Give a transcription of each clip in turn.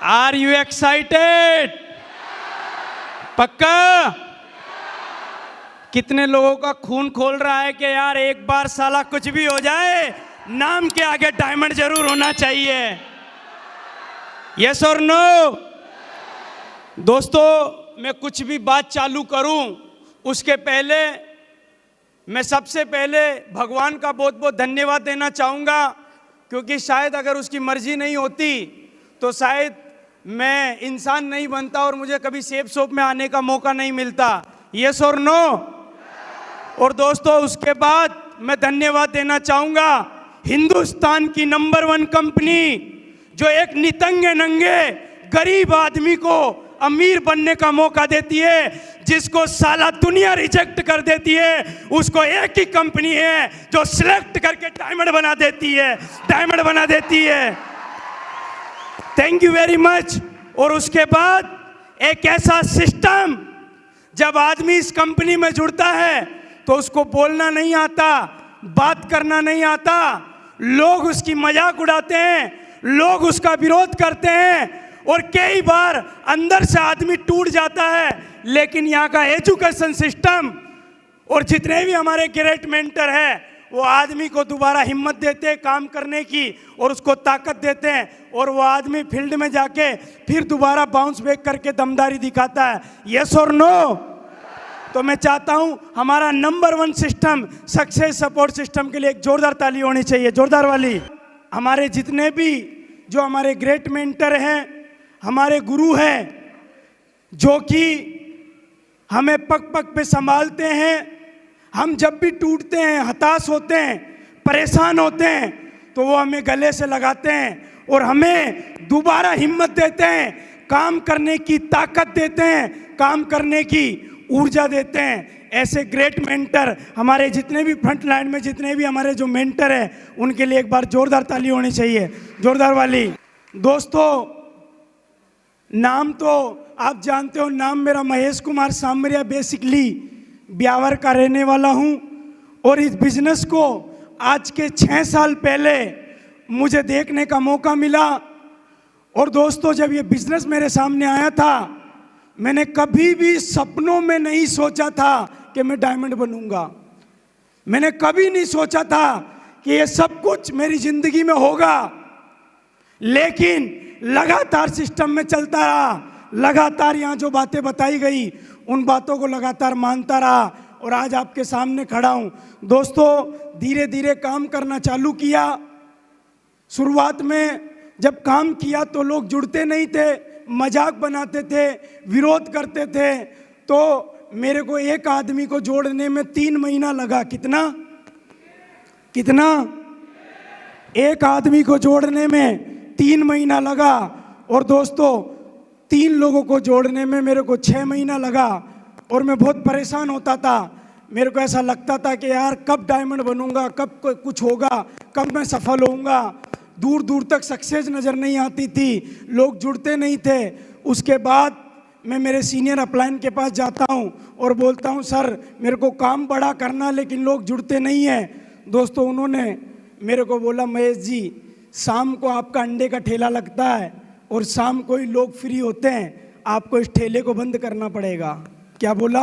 Are you excited? पक्का? कितने लोगों का खून खोल रहा है कि यार एक बार साला कुछ भी हो जाए, नाम के आगे डायमंड जरूर होना चाहिए। यस और नो? दोस्तों, मैं कुछ भी बात चालू करूं उसके पहले मैं सबसे पहले भगवान का बहुत बहुत धन्यवाद देना चाहूँगा, क्योंकि शायद अगर उसकी मर्जी नहीं होती तो शायद मैं इंसान नहीं बनता और मुझे कभी सेफ शॉप में आने का मौका नहीं मिलता। यस और नो? और दोस्तों, उसके बाद मैं धन्यवाद देना चाहूँगा हिंदुस्तान की नंबर 1 कंपनी, जो एक नितंगे नंगे गरीब आदमी को अमीर बनने का मौका देती है, जिसको साला दुनिया रिजेक्ट कर देती है, उसको एक ही कंपनी है जो सिलेक्ट करके डायमंड बना देती है, डायमंड बना देती है। Thank you very much. और उसके बाद एक ऐसा सिस्टम, जब आदमी इस कंपनी में जुड़ता है तो उसको बोलना नहीं आता, बात करना नहीं आता, लोग उसकी मजाक उड़ाते हैं, लोग उसका विरोध करते हैं और कई बार अंदर से आदमी टूट जाता है। लेकिन यहाँ का एजुकेशन सिस्टम और जितने भी हमारे ग्रेट मेंटर हैं, वो आदमी को दोबारा हिम्मत देते हैं काम करने की और उसको ताकत देते हैं, और वो आदमी फील्ड में जाके फिर दोबारा बाउंस बैक करके दमदारी दिखाता है। यस और नो? तो मैं चाहता हूं हमारा number 1 system, success support system के लिए एक जोरदार ताली होनी चाहिए, जोरदार वाली। हमारे जितने भी जो हमारे ग्रेट मेंटर हैं, हमारे गुरु हैं, जो कि हमें पग पग पे संभालते हैं, हम जब भी टूटते हैं, हताश होते हैं, परेशान होते हैं, तो वो हमें गले से लगाते हैं और हमें दोबारा हिम्मत देते हैं, काम करने की ताकत देते हैं, काम करने की ऊर्जा देते हैं। ऐसे ग्रेट मेंटर हमारे जितने भी फ्रंट लाइन में जितने भी हमारे जो मेंटर हैं, उनके लिए एक बार जोरदार ताली होनी चाहिए, जोरदार वाली। दोस्तों, नाम तो आप जानते हो, नाम मेरा महेश कुमार सांबरिया, बेसिकली ब्यावर का रहने वाला हूं और इस बिजनेस को आज के 6 साल पहले मुझे देखने का मौका मिला। और दोस्तों, जब ये बिजनेस मेरे सामने आया था, मैंने कभी भी सपनों में नहीं सोचा था कि मैं डायमंड बनूंगा। मैंने कभी नहीं सोचा था कि ये सब कुछ मेरी जिंदगी में होगा, लेकिन लगातार सिस्टम में चलता रहा, लगातार यहाँ जो बातें बताई गई उन बातों को लगातार मानता रहा और आज आपके सामने खड़ा हूँ। दोस्तों, धीरे धीरे काम करना चालू किया। शुरुआत में जब काम किया तो लोग जुड़ते नहीं थे, मजाक बनाते थे, विरोध करते थे, तो मेरे को एक आदमी को जोड़ने में 3 महीना लगा। कितना? एक आदमी को जोड़ने में 3 महीना लगा। और दोस्तों, 3 लोगों को जोड़ने में मेरे को 6 महीना लगा और मैं बहुत परेशान होता था। मेरे को ऐसा लगता था कि यार कब डायमंड बनूंगा, कब कुछ होगा, कब मैं सफल होऊंगा। दूर दूर तक सक्सेस नज़र नहीं आती थी, लोग जुड़ते नहीं थे। उसके बाद मैं मेरे सीनियर अपलाइन के पास जाता हूं और बोलता हूं, सर मेरे को काम बड़ा करना, लेकिन लोग जुड़ते नहीं हैं। दोस्तों, उन्होंने मेरे को बोला, महेश जी, शाम को आपका अंडे का ठेला लगता है और शाम को ही लोग फ्री होते हैं, आपको इस ठेले को बंद करना पड़ेगा। क्या बोला?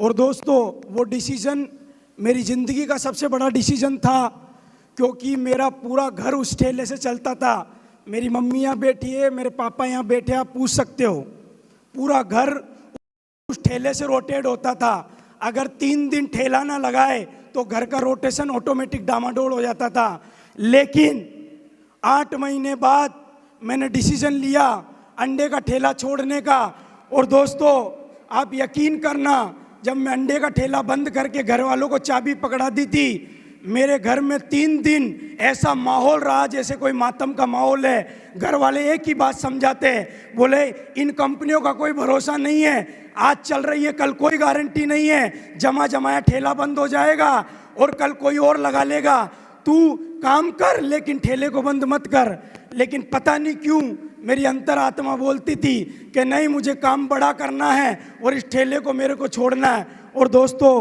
और दोस्तों, वो डिसीजन मेरी ज़िंदगी का सबसे बड़ा डिसीजन था, क्योंकि मेरा पूरा घर उस ठेले से चलता था। मेरी मम्मी यहाँ बैठी है, मेरे पापा यहाँ बैठे, आप पूछ सकते हो। पूरा घर उस ठेले से रोटेट होता था। अगर 3 दिन ठेला ना लगाए तो घर का रोटेशन ऑटोमेटिक डामाडोल हो जाता था। लेकिन 8 महीने बाद मैंने डिसीजन लिया अंडे का ठेला छोड़ने का। और दोस्तों, आप यकीन करना, जब मैं अंडे का ठेला बंद करके घर वालों को चाबी पकड़ा दी थी, मेरे घर में 3 दिन ऐसा माहौल रहा जैसे कोई मातम का माहौल है। घर वाले एक ही बात समझाते हैं, बोले इन कंपनियों का कोई भरोसा नहीं है, आज चल रही है कल कोई गारंटी नहीं है, जमा जमाया ठेला बंद हो जाएगा और कल कोई और लगा लेगा, तू काम कर लेकिन ठेले को बंद मत कर। लेकिन पता नहीं क्यों मेरी अंतरात्मा बोलती थी कि नहीं, मुझे काम बड़ा करना है और इस ठेले को मेरे को छोड़ना है। और दोस्तों,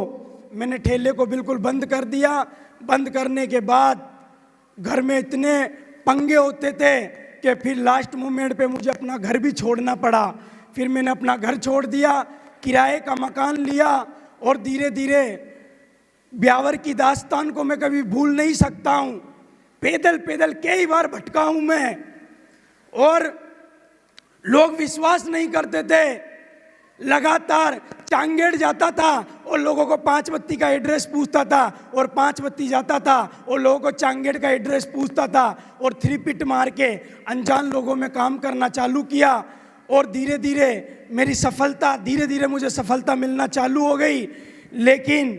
मैंने ठेले को बिल्कुल बंद कर दिया। बंद करने के बाद घर में इतने पंगे होते थे कि फिर लास्ट मोमेंट पे मुझे अपना घर भी छोड़ना पड़ा। फिर मैंने अपना घर छोड़ दिया, किराए का मकान लिया और धीरे धीरे ब्यावर की दास्तान को मैं कभी भूल नहीं सकता हूँ। पैदल पैदल कई बार भटका हूँ मैं, और लोग विश्वास नहीं करते थे। लगातार चांगेड़ जाता था और लोगों को 5 बत्ती का एड्रेस पूछता था, और 5 बत्ती जाता था और लोगों को चांगेड़ का एड्रेस पूछता था, और 3 पिट मार के अनजान लोगों में काम करना चालू किया। और धीरे धीरे मेरी सफलता, धीरे धीरे मुझे सफलता मिलना चालू हो गई। लेकिन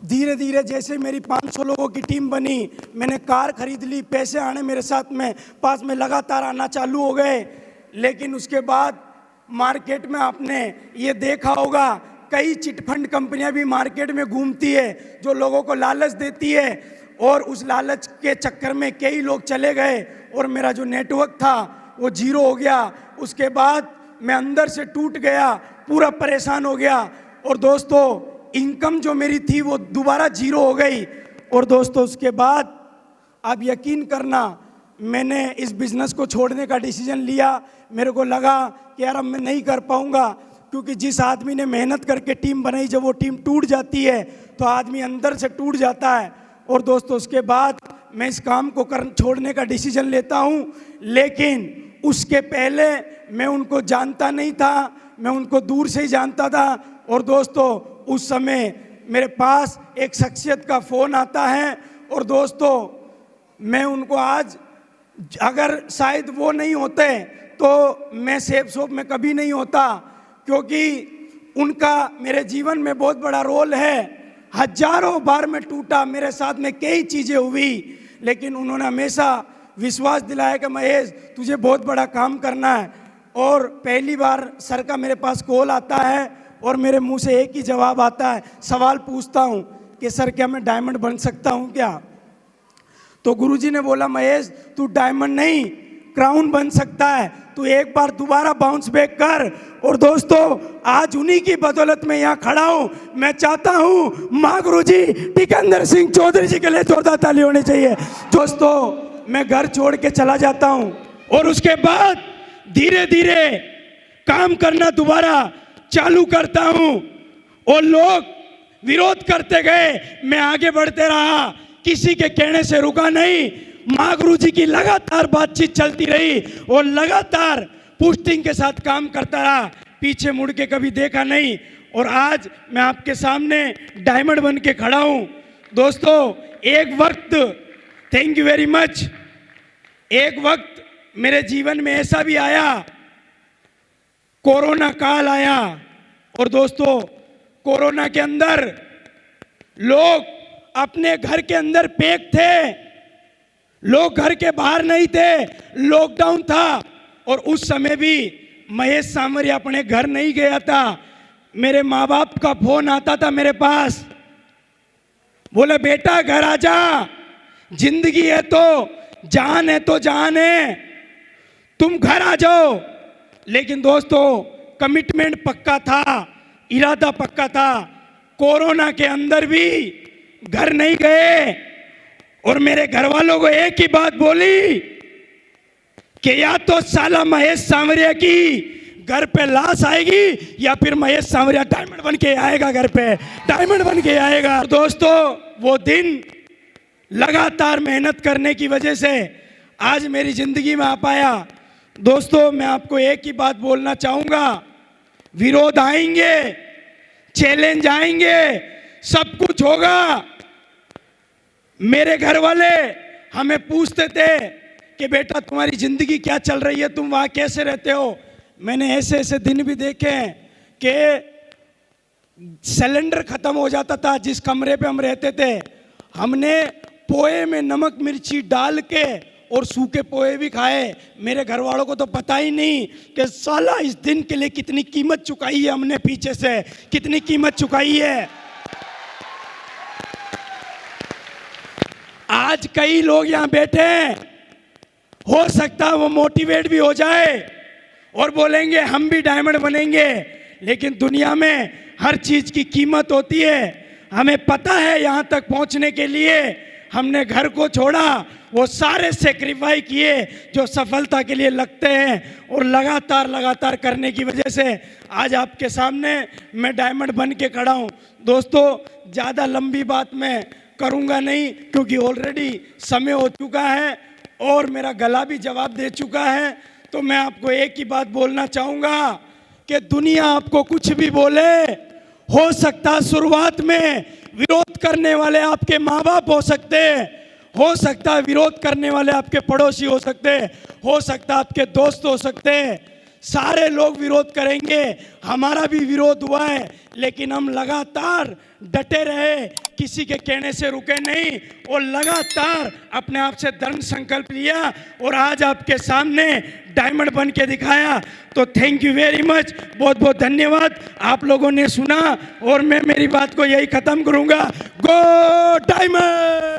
धीरे धीरे जैसे मेरी 500 लोगों की टीम बनी, मैंने कार खरीद ली, पैसे आने मेरे साथ में पास में लगातार आना चालू हो गए। लेकिन उसके बाद मार्केट में आपने ये देखा होगा, कई चिटफंड कंपनियां भी मार्केट में घूमती है जो लोगों को लालच देती है, और उस लालच के चक्कर में कई लोग चले गए और मेरा जो नेटवर्क था वो जीरो हो गया। उसके बाद मैं अंदर से टूट गया, पूरा परेशान हो गया, और दोस्तों इनकम जो मेरी थी वो दोबारा जीरो हो गई। और दोस्तों उसके बाद आप यकीन करना, मैंने इस बिज़नेस को छोड़ने का डिसीजन लिया। मेरे को लगा कि यार अब मैं नहीं कर पाऊंगा, क्योंकि जिस आदमी ने मेहनत करके टीम बनाई, जब वो टीम टूट जाती है तो आदमी अंदर से टूट जाता है। और दोस्तों उसके बाद मैं इस काम को छोड़ने का डिसीजन लेता हूं। लेकिन उसके पहले मैं उनको जानता नहीं था, मैं उनको दूर से ही जानता था। और दोस्तों उस समय मेरे पास एक शख्सियत का फ़ोन आता है, और दोस्तों मैं उनको आज, अगर शायद वो नहीं होते तो मैं सेफ शॉप में कभी नहीं होता, क्योंकि उनका मेरे जीवन में बहुत बड़ा रोल है। हजारों बार मैं टूटा, मेरे साथ में कई चीज़ें हुई, लेकिन उन्होंने हमेशा विश्वास दिलाया कि महेश तुझे बहुत बड़ा काम करना है। और पहली बार सर का मेरे पास कॉल आता है और मेरे मुंह से एक ही जवाब आता है। सवाल पूछता हूँ कि सर क्या मैं डायमंड बन सकता हूँ क्या? तो गुरुजी ने बोला महेश तू डायमंड नहीं क्राउन बन सकता है, तू एक बार दोबारा बाउंस बैक कर। और दोस्तों आज उन्हीं की बदौलत में यहाँ खड़ा हूँ। मैं चाहता हूँ माँ गुरुजी टिकंदर सिंह चौधरी जी के लिए जोरदार ताली होनी चाहिए। दोस्तों मैं घर छोड़ के चला जाता हूँ, और उसके बाद धीरे धीरे काम करना दोबारा चालू करता हूँ, और लोग विरोध करते गए, मैं आगे बढ़ते रहा, किसी के कहने से रुका नहीं। माँ गुरुजी की लगातार बातचीत चलती रही और लगातार पोस्टिंग के साथ काम करता रहा, पीछे मुड़ के कभी देखा नहीं। और आज मैं आपके सामने डायमंड बन के खड़ा हूँ। दोस्तों एक वक्त, थैंक यू वेरी मच, एक वक्त मेरे जीवन में ऐसा भी आया, कोरोना काल आया, और दोस्तों कोरोना के अंदर लोग अपने घर के अंदर पैक थे, लोग घर के बाहर नहीं थे, लॉकडाउन था। और उस समय भी महेश सांवरिया अपने घर नहीं गया था। मेरे माँ बाप का फोन आता था मेरे पास, बोले बेटा घर आ जा, जिंदगी है तो जान है, तो जान है, तुम घर आ जाओ। लेकिन दोस्तों कमिटमेंट पक्का था, इरादा पक्का था। कोरोना के अंदर भी घर नहीं गए, और मेरे घर वालों को एक ही बात बोली कि या तो साला महेश सांवरिया की घर पे लाश आएगी, या फिर महेश सांवरिया डायमंड बन के आएगा, घर पे डायमंड बन के आएगा। दोस्तों वो दिन लगातार मेहनत करने की वजह से आज मेरी जिंदगी में आ पाया। दोस्तों मैं आपको एक ही बात बोलना चाहूंगा, विरोध आएंगे, चैलेंज आएंगे, सब कुछ होगा। मेरे घर वाले हमें पूछते थे कि बेटा तुम्हारी जिंदगी क्या चल रही है, तुम वहाँ कैसे रहते हो। मैंने ऐसे ऐसे दिन भी देखे हैं कि सिलेंडर खत्म हो जाता था जिस कमरे पे हम रहते थे, हमने पोहे में नमक मिर्ची डाल के और सूखे पोहे भी खाए। मेरे घर वालों को तो पता ही नहीं कि साला इस दिन के लिए कितनी कीमत चुकाई है हमने, पीछे से कितनी कीमत चुकाई है। आज कई लोग यहाँ बैठे हैं, हो सकता है वो मोटिवेट भी हो जाए और बोलेंगे हम भी डायमंड बनेंगे, लेकिन दुनिया में हर चीज की कीमत होती है। हमें पता है यहाँ तक पहुँचने के लिए हमने घर को छोड़ा, वो सारे सेक्रीफाई किए जो सफलता के लिए लगते हैं, और लगातार करने की वजह से आज आपके सामने मैं डायमंड बन के खड़ा हूँ। दोस्तों, ज़्यादा लंबी बात मैं करूँगा नहीं, क्योंकि ऑलरेडी समय हो चुका है और मेरा गला भी जवाब दे चुका है। तो मैं आपको एक ही बात बोलना चाहूँगा कि दुनिया आपको कुछ भी बोले, हो सकता है शुरुआत में विरोध करने वाले आपके माँ बाप हो सकते हैं, हो सकता है विरोध करने वाले आपके पड़ोसी हो सकते हैं, हो सकता है आपके दोस्त हो सकते हैं, सारे लोग विरोध करेंगे। हमारा भी विरोध हुआ है, लेकिन हम लगातार डटे रहे, किसी के कहने से रुके नहीं, और लगातार अपने आप से दृढ़ संकल्प लिया और आज आपके सामने डायमंड बन के दिखाया। तो थैंक यू वेरी मच, बहुत बहुत धन्यवाद। आप लोगों ने सुना और मैं मेरी बात को यही खत्म करूंगा। गो डायमंड।